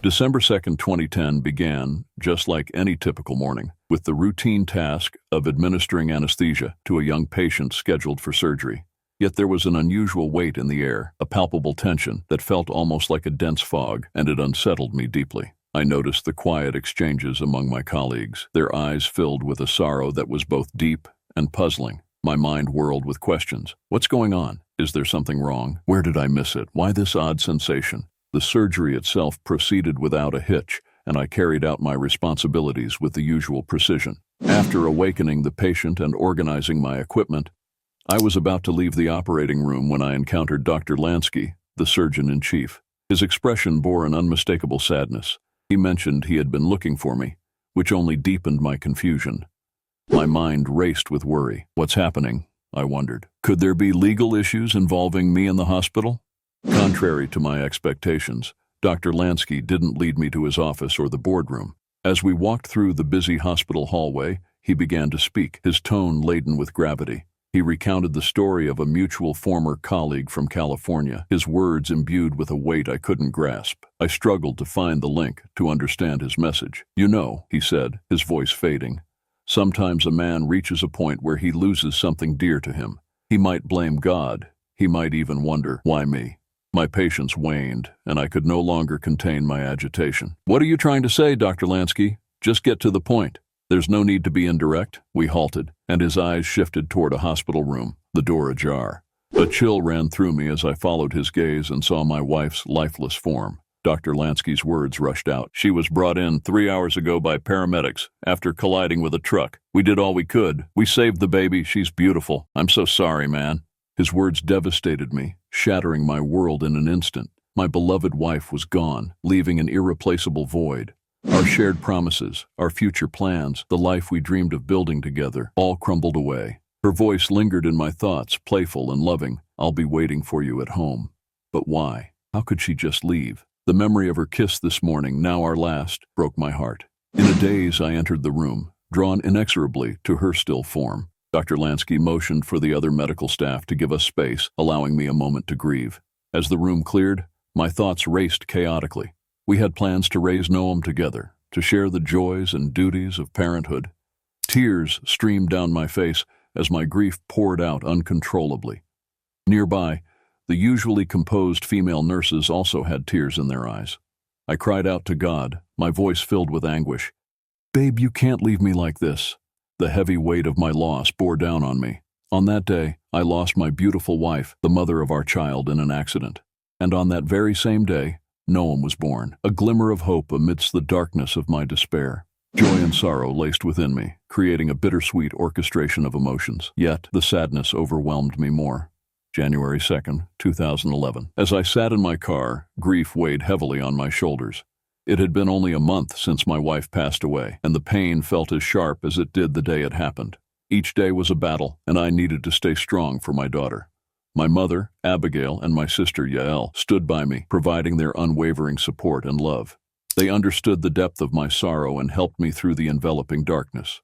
December 2nd, 2010 began, just like any typical morning, with the routine task of administering anesthesia to a young patient scheduled for surgery. Yet there was an unusual weight in the air, a palpable tension that felt almost like a dense fog, and it unsettled me deeply. I noticed the quiet exchanges among my colleagues, their eyes filled with a sorrow that was both deep and puzzling. My mind whirled with questions. What's going on? Is there something wrong? Where did I miss it? Why this odd sensation? The surgery itself proceeded without a hitch, and I carried out my responsibilities with the usual precision. After awakening the patient and organizing my equipment, I was about to leave the operating room when I encountered Dr. Lansky, the surgeon-in-chief. His expression bore an unmistakable sadness. He mentioned he had been looking for me, which only deepened my confusion. My mind raced with worry. What's happening? I wondered. Could there be legal issues involving me in the hospital? Contrary to my expectations, Dr. Lansky didn't lead me to his office or the boardroom. As we walked through the busy hospital hallway, he began to speak, his tone laden with gravity. He recounted the story of a mutual former colleague from California, his words imbued with a weight I couldn't grasp. I struggled to find the link, to understand his message. You know, he said, his voice fading, sometimes a man reaches a point where he loses something dear to him. He might blame God. He might even wonder, why me? My patience waned, and I could no longer contain my agitation. What are you trying to say, Dr. Lansky? Just get to the point. There's no need to be indirect. We halted, and his eyes shifted toward a hospital room, the door ajar. A chill ran through me as I followed his gaze and saw my wife's lifeless form. Dr. Lansky's words rushed out. She was brought in 3 hours ago by paramedics after colliding with a truck. We did all we could. We saved the baby. She's beautiful. I'm so sorry, man. His words devastated me, shattering my world in an instant. My beloved wife was gone, leaving an irreplaceable void. Our shared promises, our future plans, the life we dreamed of building together, all crumbled away. Her voice lingered in my thoughts, playful and loving. I'll be waiting for you at home. But why? How could she just leave? The memory of her kiss this morning, now our last, broke my heart. In a daze, I entered the room, drawn inexorably to her still form. Dr. Lansky motioned for the other medical staff to give us space, allowing me a moment to grieve. As the room cleared, my thoughts raced chaotically. We had plans to raise Noam together, to share the joys and duties of parenthood. Tears streamed down my face as my grief poured out uncontrollably. Nearby, the usually composed female nurses also had tears in their eyes. I cried out to God, my voice filled with anguish. Babe, you can't leave me like this. The heavy weight of my loss bore down on me. On that day, I lost my beautiful wife, the mother of our child, in an accident. And on that very same day, Noam was born, a glimmer of hope amidst the darkness of my despair. Joy and sorrow laced within me, creating a bittersweet orchestration of emotions. Yet, the sadness overwhelmed me more. January 2nd, 2011. As I sat in my car, grief weighed heavily on my shoulders. It had been only a month since my wife passed away, and the pain felt as sharp as it did the day it happened. Each day was a battle, and I needed to stay strong for my daughter. My mother, Abigail, and my sister, Yael, stood by me, providing their unwavering support and love. They understood the depth of my sorrow and helped me through the enveloping darkness.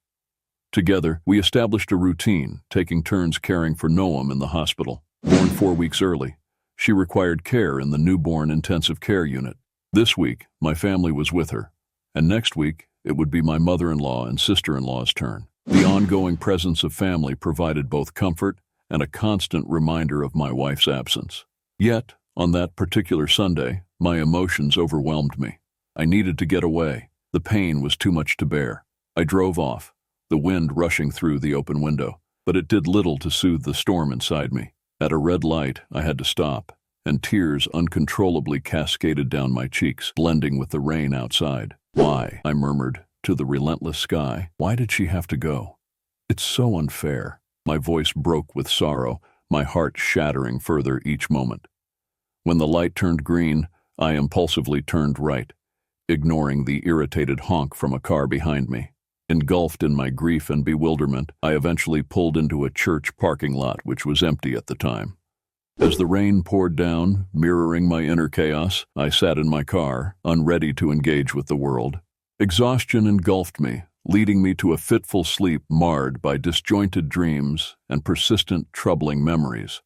Together, we established a routine, taking turns caring for Noam in the hospital. Born 4 weeks early, she required care in the newborn intensive care unit. This week, my family was with her, and next week, it would be my mother-in-law and sister-in-law's turn. The ongoing presence of family provided both comfort and a constant reminder of my wife's absence. Yet, on that particular Sunday, my emotions overwhelmed me. I needed to get away. The pain was too much to bear. I drove off, the wind rushing through the open window, but it did little to soothe the storm inside me. At a red light, I had to stop, and tears uncontrollably cascaded down my cheeks, blending with the rain outside. Why, I murmured to the relentless sky, why did she have to go? It's so unfair. My voice broke with sorrow, my heart shattering further each moment. When the light turned green, I impulsively turned right, ignoring the irritated honk from a car behind me. Engulfed in my grief and bewilderment, I eventually pulled into a church parking lot which was empty at the time. As the rain poured down, mirroring my inner chaos, I sat in my car, unready to engage with the world. Exhaustion engulfed me, leading me to a fitful sleep marred by disjointed dreams and persistent, troubling memories.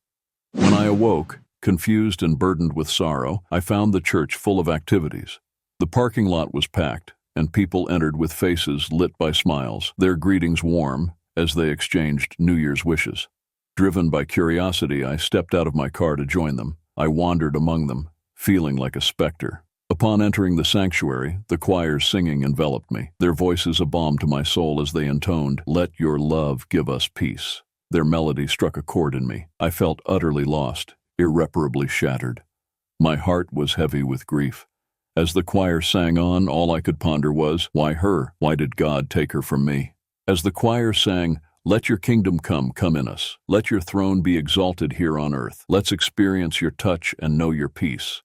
When I awoke, confused and burdened with sorrow, I found the church full of activities. The parking lot was packed, and people entered with faces lit by smiles, their greetings warm as they exchanged New Year's wishes. Driven by curiosity, I stepped out of my car to join them. I wandered among them, feeling like a specter. Upon entering the sanctuary, the choir's singing enveloped me, their voices a balm to my soul as they intoned, "Let your love give us peace." Their melody struck a chord in me. I felt utterly lost, irreparably shattered. My heart was heavy with grief. As the choir sang on, all I could ponder was, why her? Why did God take her from me? As the choir sang, "Let your kingdom come in us. Let your throne be exalted here on earth. Let's experience your touch and know your peace."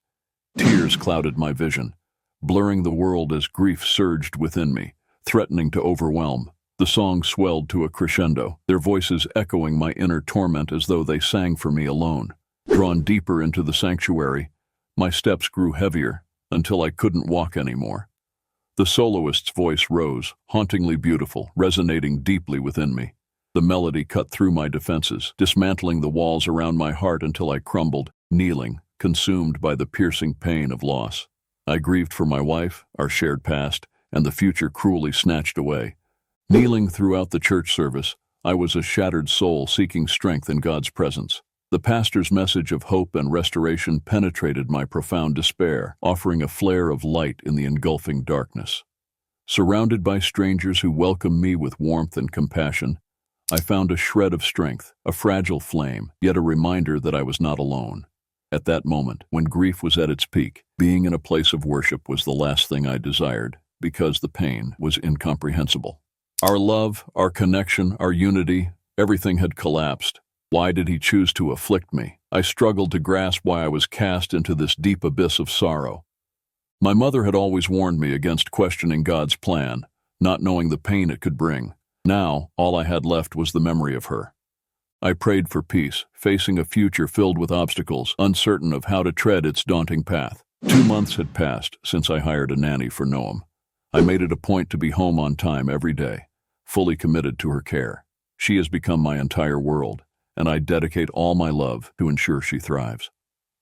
Tears clouded my vision, blurring the world as grief surged within me, threatening to overwhelm. The song swelled to a crescendo, their voices echoing my inner torment as though they sang for me alone. Drawn deeper into the sanctuary, my steps grew heavier until I couldn't walk anymore. The soloist's voice rose, hauntingly beautiful, resonating deeply within me. The melody cut through my defenses, dismantling the walls around my heart until I crumbled, kneeling, consumed by the piercing pain of loss. I grieved for my wife, our shared past, and the future cruelly snatched away. Kneeling throughout the church service, I was a shattered soul seeking strength in God's presence. The pastor's message of hope and restoration penetrated my profound despair, offering a flare of light in the engulfing darkness. Surrounded by strangers who welcomed me with warmth and compassion, I found a shred of strength, a fragile flame, yet a reminder that I was not alone. At that moment, when grief was at its peak, being in a place of worship was the last thing I desired, because the pain was incomprehensible. Our love, our connection, our unity, everything had collapsed. Why did he choose to afflict me? I struggled to grasp why I was cast into this deep abyss of sorrow. My mother had always warned me against questioning God's plan, not knowing the pain it could bring. Now, all I had left was the memory of her. I prayed for peace, facing a future filled with obstacles, uncertain of how to tread its daunting path. 2 months had passed since I hired a nanny for Noam. I made it a point to be home on time every day, fully committed to her care. She has become my entire world, and I dedicate all my love to ensure she thrives.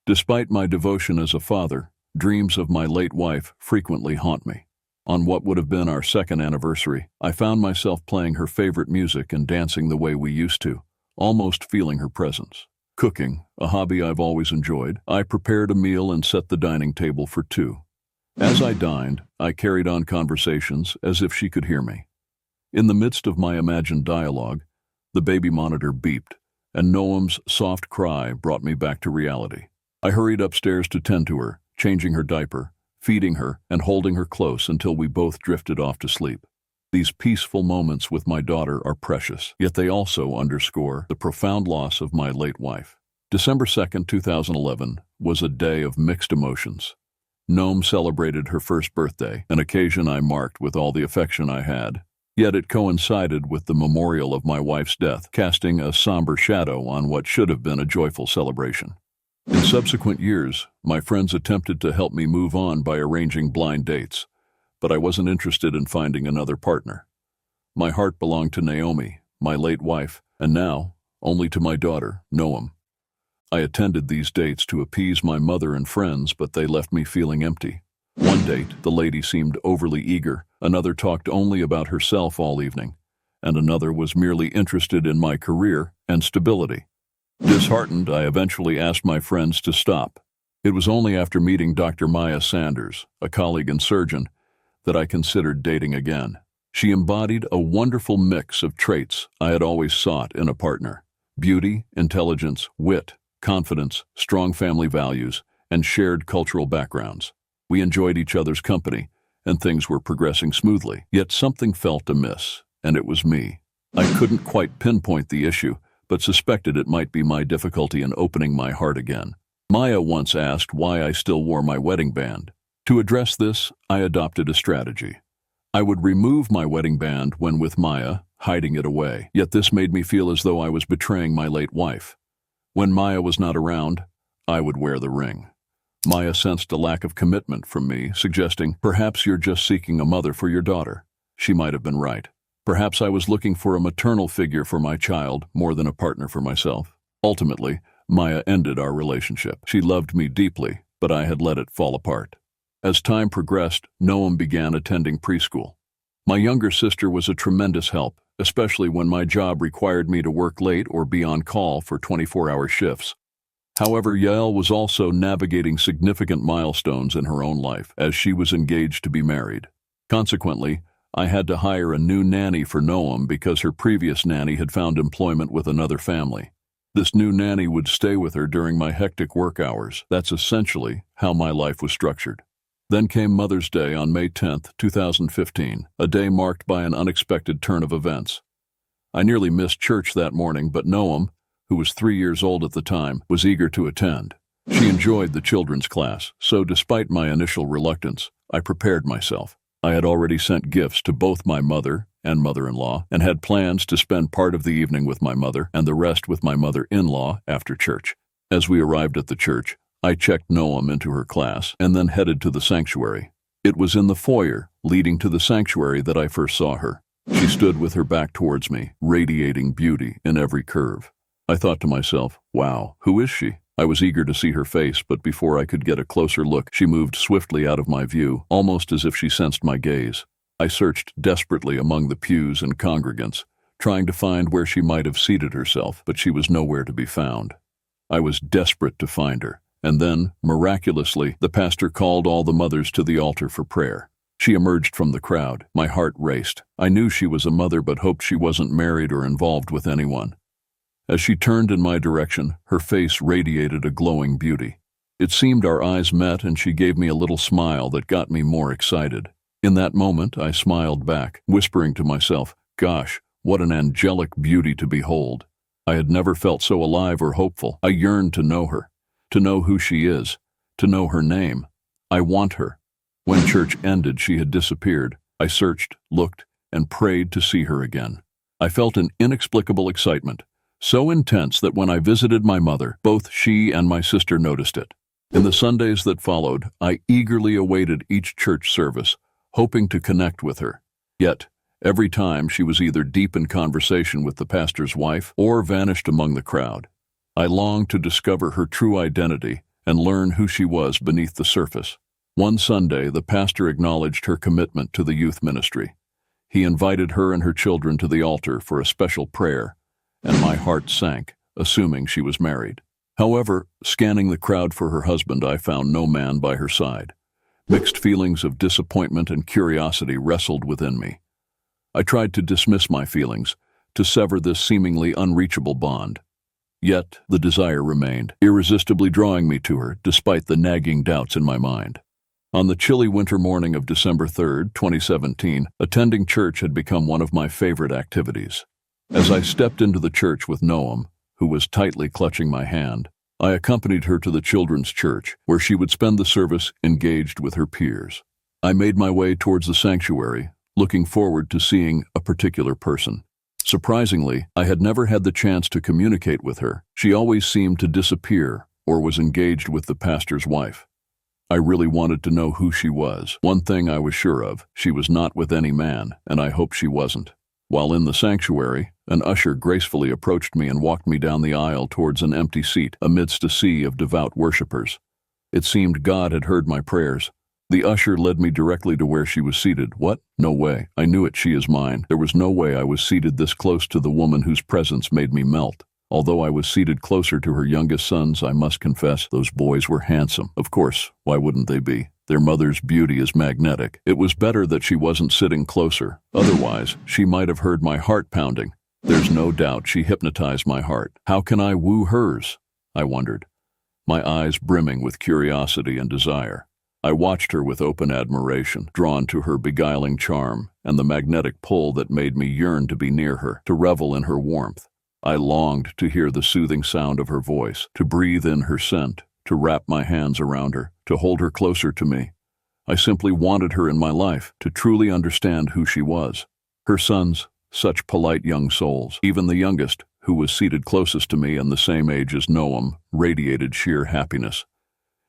Despite my devotion as a father, dreams of my late wife frequently haunt me. On what would have been our second anniversary, I found myself playing her favorite music and dancing the way we used to, almost feeling her presence. Cooking, a hobby I've always enjoyed, I prepared a meal and set the dining table for two. As I dined, I carried on conversations as if she could hear me. In the midst of my imagined dialogue, the baby monitor beeped, and Noam's soft cry brought me back to reality. I hurried upstairs to tend to her, changing her diaper, feeding her, and holding her close until we both drifted off to sleep. These peaceful moments with my daughter are precious, yet they also underscore the profound loss of my late wife. December 2nd, 2011 was a day of mixed emotions. Noam celebrated her first birthday, an occasion I marked with all the affection I had. Yet it coincided with the memorial of my wife's death, casting a somber shadow on what should have been a joyful celebration. In subsequent years, my friends attempted to help me move on by arranging blind dates, but I wasn't interested in finding another partner. My heart belonged to Naomi, my late wife, and now only to my daughter, Noam. I attended these dates to appease my mother and friends, but they left me feeling empty. One date, the lady seemed overly eager, another talked only about herself all evening, and another was merely interested in my career and stability. Disheartened, I eventually asked my friends to stop. It was only after meeting Dr. Maya Sanders, a colleague and surgeon, that I considered dating again. She embodied a wonderful mix of traits I had always sought in a partner: beauty, intelligence, wit, confidence, strong family values, and shared cultural backgrounds. We enjoyed each other's company, and things were progressing smoothly. Yet something felt amiss, and it was me. I couldn't quite pinpoint the issue, but suspected it might be my difficulty in opening my heart again. Maya once asked why I still wore my wedding band. To address this, I adopted a strategy. I would remove my wedding band when with Maya, hiding it away, yet this made me feel as though I was betraying my late wife. When Maya was not around, I would wear the ring. Maya sensed a lack of commitment from me, suggesting, "Perhaps you're just seeking a mother for your daughter." She might have been right. Perhaps I was looking for a maternal figure for my child more than a partner for myself. Ultimately, Maya ended our relationship. She loved me deeply, but I had let it fall apart. As time progressed, Noam began attending preschool. My younger sister was a tremendous help, especially when my job required me to work late or be on call for 24-hour shifts. However, Yael was also navigating significant milestones in her own life, as she was engaged to be married. Consequently, I had to hire a new nanny for Noam because her previous nanny had found employment with another family. This new nanny would stay with her during my hectic work hours. That's essentially how my life was structured. Then came Mother's Day on May 10, 2015, a day marked by an unexpected turn of events. I nearly missed church that morning, but Noam, who was 3 years old at the time, was eager to attend. She enjoyed the children's class, so despite my initial reluctance, I prepared myself. I had already sent gifts to both my mother and mother-in-law and had plans to spend part of the evening with my mother and the rest with my mother-in-law after church. As we arrived at the church, I checked Noam into her class and then headed to the sanctuary. It was in the foyer leading to the sanctuary that I first saw her. She stood with her back towards me, radiating beauty in every curve. I thought to myself, wow, who is she? I was eager to see her face, but before I could get a closer look, she moved swiftly out of my view, almost as if she sensed my gaze. I searched desperately among the pews and congregants, trying to find where she might have seated herself, but she was nowhere to be found. I was desperate to find her. And then, miraculously, the pastor called all the mothers to the altar for prayer. She emerged from the crowd. My heart raced. I knew she was a mother but hoped she wasn't married or involved with anyone. As she turned in my direction, her face radiated a glowing beauty. It seemed our eyes met and she gave me a little smile that got me more excited. In that moment, I smiled back, whispering to myself, gosh, what an angelic beauty to behold. I had never felt so alive or hopeful. I yearned to know her. To know who she is, to know her name. I want her. When church ended, she had disappeared. I searched, looked, and prayed to see her again. I felt an inexplicable excitement, so intense that when I visited my mother, both she and my sister noticed it. In the Sundays that followed, I eagerly awaited each church service, hoping to connect with her. Yet, every time she was either deep in conversation with the pastor's wife or vanished among the crowd. I longed to discover her true identity and learn who she was beneath the surface. One Sunday, the pastor acknowledged her commitment to the youth ministry. He invited her and her children to the altar for a special prayer, and my heart sank, assuming she was married. However, scanning the crowd for her husband, I found no man by her side. Mixed feelings of disappointment and curiosity wrestled within me. I tried to dismiss my feelings, to sever this seemingly unreachable bond. Yet, the desire remained, irresistibly drawing me to her, despite the nagging doubts in my mind. On the chilly winter morning of December 3, 2017, attending church had become one of my favorite activities. As I stepped into the church with Noam, who was tightly clutching my hand, I accompanied her to the children's church, where she would spend the service engaged with her peers. I made my way towards the sanctuary, looking forward to seeing a particular person. Surprisingly, I had never had the chance to communicate with her. She always seemed to disappear or was engaged with the pastor's wife. I really wanted to know who she was. One thing I was sure of, she was not with any man, and I hoped she wasn't. While in the sanctuary, an usher gracefully approached me and walked me down the aisle towards an empty seat amidst a sea of devout worshipers. It seemed God had heard my prayers. The usher led me directly to where she was seated. What? No way. I knew it. She is mine. There was no way I was seated this close to the woman whose presence made me melt. Although I was seated closer to her youngest sons, I must confess, those boys were handsome. Of course, why wouldn't they be? Their mother's beauty is magnetic. It was better that she wasn't sitting closer. Otherwise, she might have heard my heart pounding. There's no doubt she hypnotized my heart. How can I woo hers? I wondered, my eyes brimming with curiosity and desire. I watched her with open admiration, drawn to her beguiling charm and the magnetic pull that made me yearn to be near her, to revel in her warmth. I longed to hear the soothing sound of her voice, to breathe in her scent, to wrap my hands around her, to hold her closer to me. I simply wanted her in my life, to truly understand who she was. Her sons, such polite young souls, even the youngest, who was seated closest to me and the same age as Noam, radiated sheer happiness.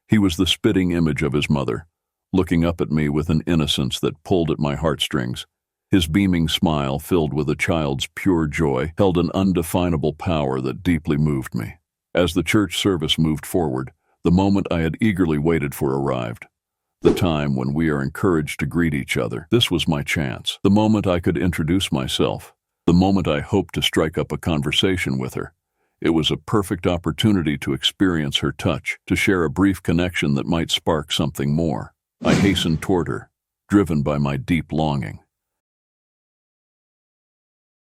He was the spitting image of his mother, looking up at me with an innocence that pulled at my heartstrings. His beaming smile, filled with a child's pure joy, held an undefinable power that deeply moved me. As the church service moved forward, the moment I had eagerly waited for arrived. The time when we are encouraged to greet each other. This was my chance. The moment I could introduce myself. The moment I hoped to strike up a conversation with her. It was a perfect opportunity to experience her touch, to share a brief connection that might spark something more. I hastened toward her, driven by my deep longing.